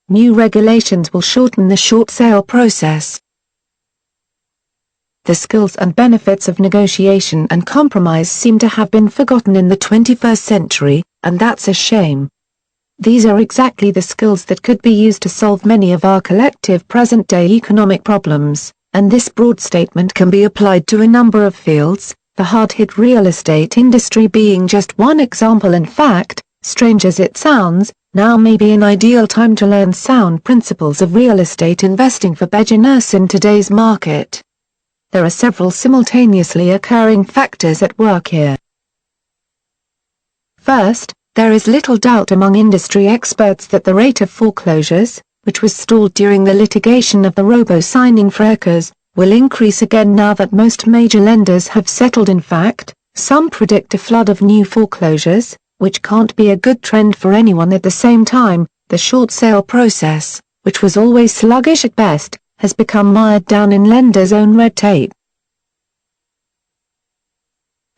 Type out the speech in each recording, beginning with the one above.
new regulations will shorten the short sale process. The skills and benefits of negotiation and compromise seem to have been forgotten in the 21st century, and that's a shame. These are exactly the skills that could be used to solve many of our collective present-day economic problems, and this broad statement can be applied to a number of fields, the hard-hit real estate industry being just one example. In fact, strange as it sounds, now may be an ideal time to learn sound principles of real estate investing for beginners in today's market. There are several simultaneously occurring factors at work here. First, there is little doubt among industry experts that the rate of foreclosures, which was stalled during the litigation of the robo-signing fracas, will increase again now that most major lenders have settled. In fact, some predict a flood of new foreclosures, which can't be a good trend for anyone. At the same time, the short sale process, which was always sluggish at best, has become mired down in lenders' own red tape.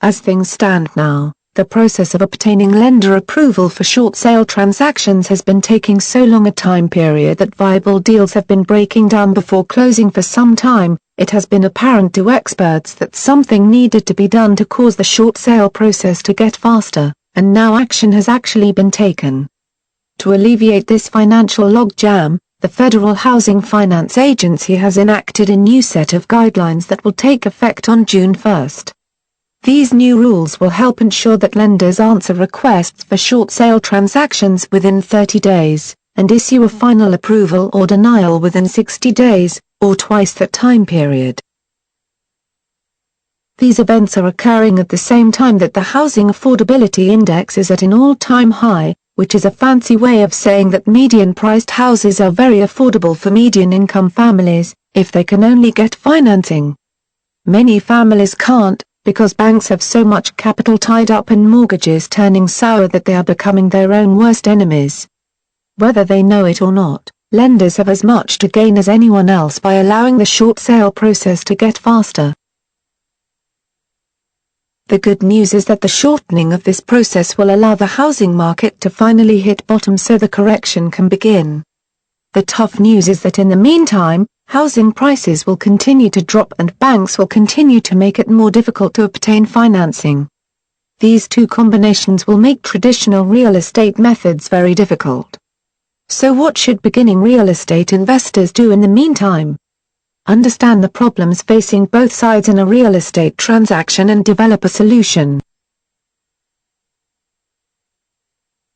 As things stand now, the process of obtaining lender approval for short sale transactions has been taking so long a time period that viable deals have been breaking down before closing. For some time, it has been apparent to experts that something needed to be done to cause the short sale process to get faster, and now action has actually been taken. To alleviate this financial logjam, the Federal Housing Finance Agency has enacted a new set of guidelines that will take effect on June 1. These new rules will help ensure that lenders answer requests for short sale transactions within 30 days, and issue a final approval or denial within 60 days, or twice that time period. These events are occurring at the same time that the Housing Affordability Index is at an all-time high, which is a fancy way of saying that median-priced houses are very affordable for median-income families, if they can only get financing. Many families can't, because banks have so much capital tied up in mortgages turning sour that they are becoming their own worst enemies. Whether they know it or not, lenders have as much to gain as anyone else by allowing the short sale process to get faster. The good news is that the shortening of this process will allow the housing market to finally hit bottom so the correction can begin. The tough news is that in the meantime, housing prices will continue to drop and banks will continue to make it more difficult to obtain financing. These two combinations will make traditional real estate methods very difficult. So what should beginning real estate investors do in the meantime? Understand the problems facing both sides in a real estate transaction and develop a solution.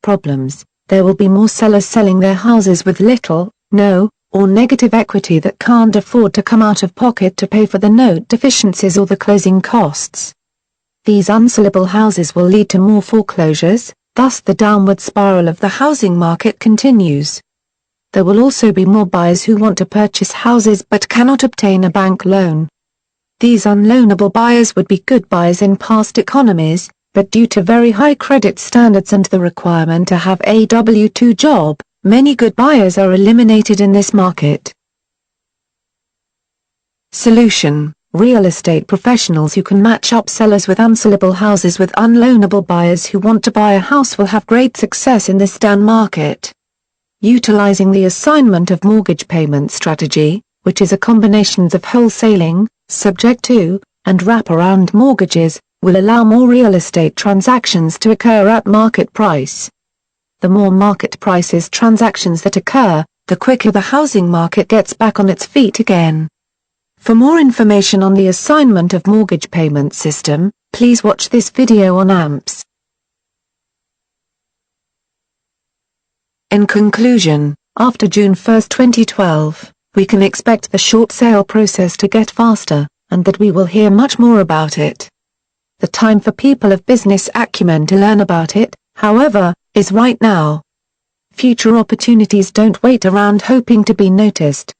Problems: there will be more sellers selling their houses with little, no, or negative equity that can't afford to come out of pocket to pay for the note deficiencies or the closing costs. These unsellable houses will lead to more foreclosures, thus the downward spiral of the housing market continues. There will also be more buyers who want to purchase houses but cannot obtain a bank loan. These unloanable buyers would be good buyers in past economies, but due to very high credit standards and the requirement to have a W-2 job, many good buyers are eliminated in this market. Solution: real estate professionals who can match up sellers with unsellable houses with unloanable buyers who want to buy a house will have great success in this down market. Utilizing the assignment of mortgage payment strategy, which is a combination of wholesaling, subject to, and wraparound mortgages, will allow more real estate transactions to occur at market price. The more market prices transactions that occur, the quicker the housing market gets back on its feet again. For more information on the assignment of mortgage payment system, please watch this video on AMPS. In conclusion, after June 1, 2012, we can expect the short sale process to get faster, and that we will hear much more about it. The time for people of business acumen to learn about it, however, is right now. Future opportunities don't wait around hoping to be noticed.